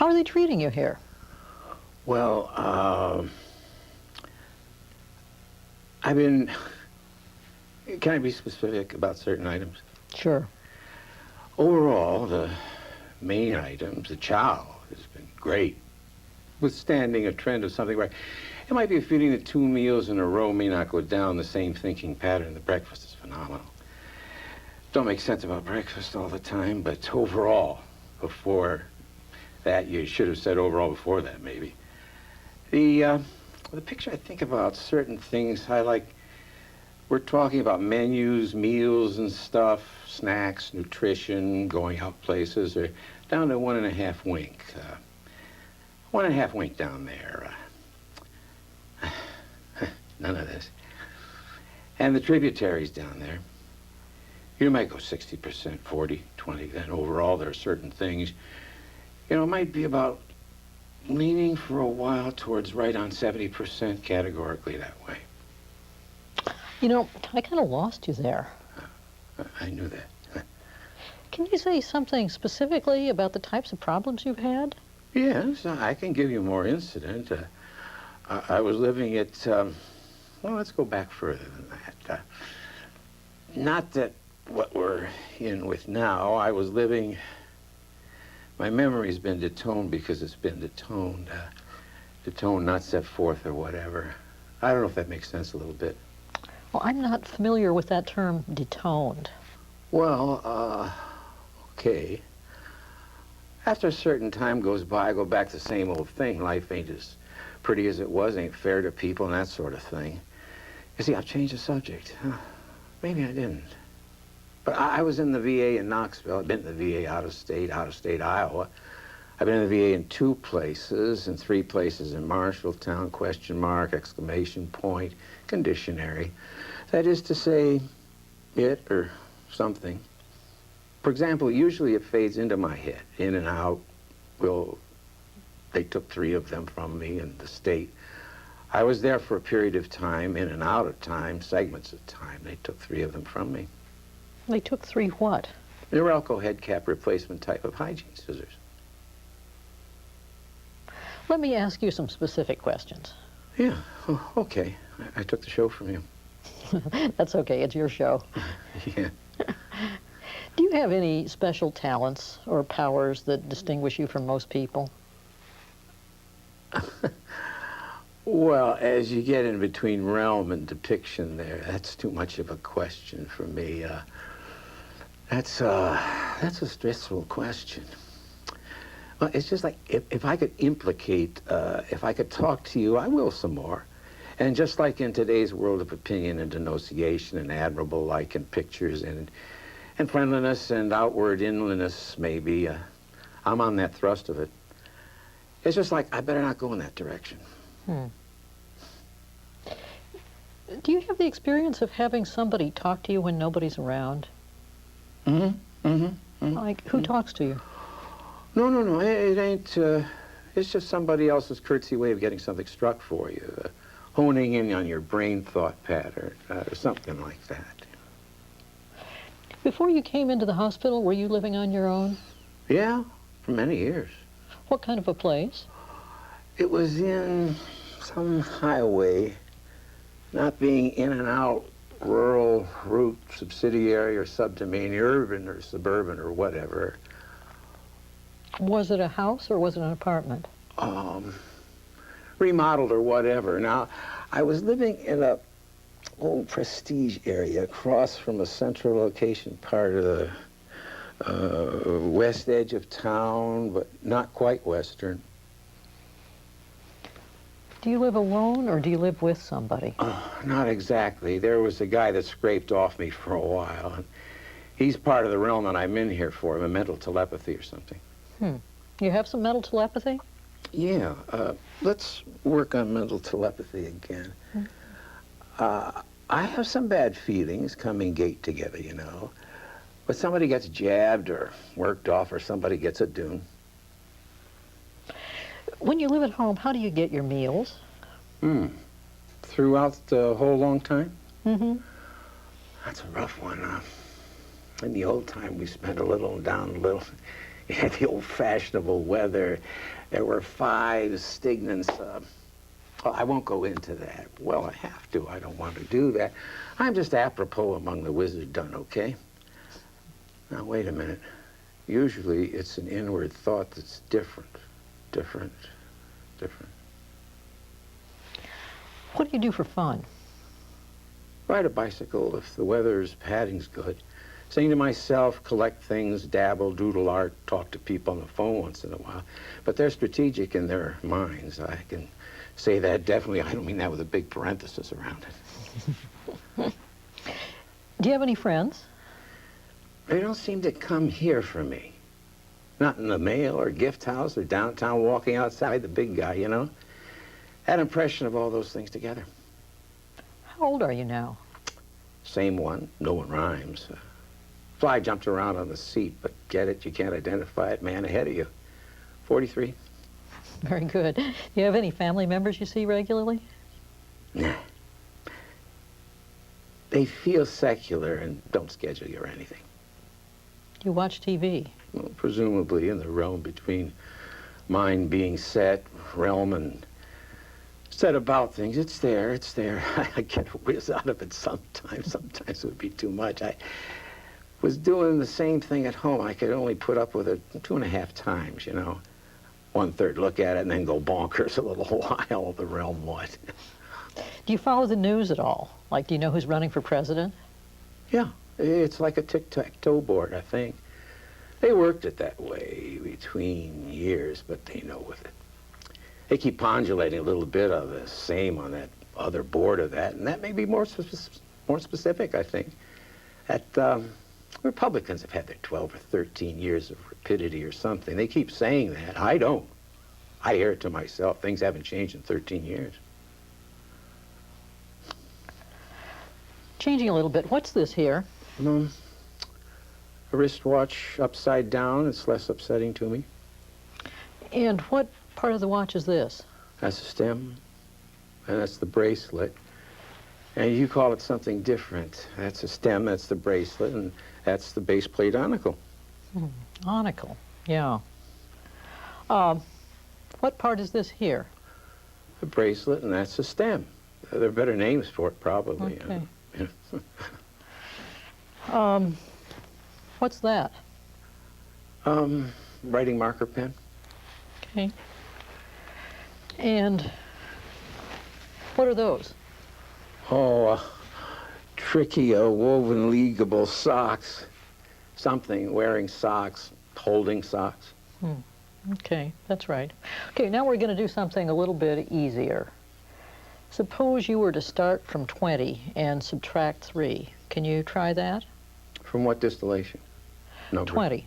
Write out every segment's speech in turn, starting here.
How are they treating you here? Well, can I be specific about certain items? Sure. Overall, the main items, the chow has been great, withstanding a trend of something right. It might be a feeling that 2 meals in a row may not go down the same thinking pattern. The breakfast is phenomenal. Don't make sense about breakfast all the time, but overall, before that, you should have said overall before that, maybe. The picture I think about certain things, we're talking about menus, meals and stuff, snacks, nutrition, going out places, or down to 1.5 wink. 1.5 wink down there. None of this. And the tributaries down there. You might go 60%, 40, 20, then overall there are certain things. You know, it might be about leaning for a while towards right on 70% categorically that way. You know, I kind of lost you there. I knew that. Can you say something specifically about the types of problems you've had? Yes, I can give you more incident. I was living at, well, let's go back further than that. Not that what we're in with now. I was living, my memory's been detoned because it's been detoned. Detoned, not set forth or whatever. I don't know if that makes sense a little bit. Well, I'm not familiar with that term, detoned. Well, okay. After a certain time goes by, I go back to the same old thing. Life ain't as pretty as it was, ain't fair to people and that sort of thing. You see, I've changed the subject. Maybe I didn't. But I was in the VA in Knoxville. I've been in the VA out of state Iowa. I've been in the VA in 2 places, and 3 places in Marshalltown, question mark, exclamation point, conditionary. That is to say, it or something. For example, usually it fades into my head, in and out. Well, they took 3 of them from me in the state. I was there for a period of time, in and out of time, segments of time. They took 3 of them from me. They took 3 what? Norelco head cap replacement type of hygiene scissors. Let me ask you some specific questions. Yeah, okay. I took the show from you. That's okay, it's your show. Yeah. Do you have any special talents or powers that distinguish you from most people? Well, as you get in between realm and depiction there, that's too much of a question for me. That's a stressful question. Well, it's just like, if I could implicate, if I could talk to you, I will some more. And just like in today's world of opinion and denunciation and admirable like in pictures and friendliness and outward inlandness, maybe, I'm on that thrust of it. It's just like, I better not go in that direction. Do you have the experience of having somebody talk to you when nobody's around? Like, who talks to you? No, it ain't, it's just somebody else's curtsy way of getting something struck for you, honing in on your brain thought pattern, or something like that. Before you came into the hospital, were you living on your own? Yeah, for many years. What kind of a place? It was in some highway, not being in and out, rural, route, subsidiary, or subdomain, urban or suburban or whatever. Was it a house or was it an apartment? Remodeled or whatever. Now, I was living in a old prestige area across from a central location part of the west edge of town, but not quite western. Do you live alone or do you live with somebody? Not exactly. There was a guy that scraped off me for a while, and he's part of the realm that I'm in here for, a mental telepathy or something. You have some mental telepathy? Yeah, let's work on mental telepathy again. I have some bad feelings coming gate together, you know. But somebody gets jabbed or worked off or somebody gets a dune. When you live at home, how do you get your meals? Throughout the whole long time? That's a rough one. In the old time, we spent a little and down a little. We had the old fashionable weather. There were 5 stignons. Well, I won't go into that. Well, I have to. I don't want to do that. I'm just apropos among the wizard done, okay? Now, wait a minute. Usually, it's an inward thought that's different. Different. What do you do for fun? Ride a bicycle if the weather's padding's good. Sing to myself, collect things, dabble, doodle art, talk to people on the phone once in a while. But they're strategic in their minds. I can say that definitely. I don't mean that with a big parenthesis around it. Do you have any friends? They don't seem to come here for me. Not in the mail or gift house or downtown walking outside the big guy, you know? That impression of all those things together. How old are you now? Same one. No one rhymes. Fly jumped around on the seat, but get it? You can't identify it. Man ahead of you. 43. Very good. Do you have any family members you see regularly? Nah. They feel secular and don't schedule you or anything. Do you watch TV? Well, presumably in the realm between mind being set, realm, and set about things. It's there. I get a whiz out of it sometimes. Sometimes it would be too much. I was doing the same thing at home. I could only put up with it 2.5 times, you know. 1/3 look at it and then go bonkers a little while. The realm would. Do you follow the news at all? Like, do you know who's running for president? Yeah, it's like a tic-tac-toe board, I think. They worked it that way between years, but they know with it. They keep pendulating a little bit of the same on that other board of that, and that may be more specific, I think. That Republicans have had their 12 or 13 years of rapidity or something. They keep saying that. I don't. I hear it to myself. Things haven't changed in 13 years. Changing a little bit, what's this here? A wristwatch upside down. It's less upsetting to me. And what part of the watch is this? That's the stem, and that's the bracelet. And you call it something different. That's the stem, that's the bracelet, and that's the base plate onicle. Onicle, yeah. What part is this here? The bracelet, and that's the stem. There are better names for it, probably. Okay. Yeah. What's that? Writing marker pen. Okay. And what are those? Oh, tricky, woven leaguable socks. Something, wearing socks, holding socks. Okay, that's right. Okay, now we're going to do something a little bit easier. Suppose you were to start from 20 and subtract 3. Can you try that? From what distillation? Number? 20.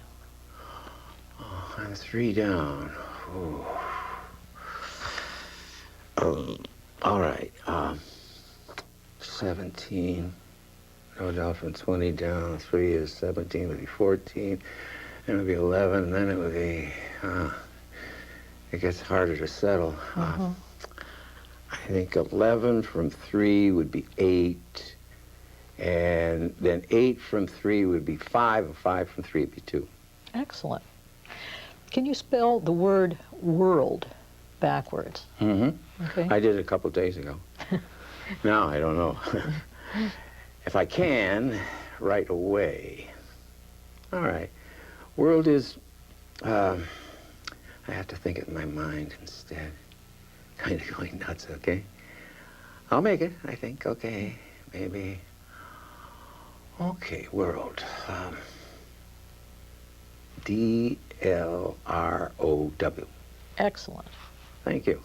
Oh, and 3 down. Ooh. All right. 17. No doubt from 20 down. 3 is 17. Would be 14. Then it would be 11. And then it would be. It gets harder to settle. I think 11 from 3 would be 8. And then 8 from 3 would be 5. And 5 from 3 would be 2. Excellent. Can you spell the word world backwards? Okay. I did it a couple days ago. Now I don't know. If I can, right away. All right. World is, I have to think it in my mind instead. Kind of going nuts, okay? I'll make it, I think. Okay, maybe. Okay, world. D-L-R-O-W. Excellent. Thank you.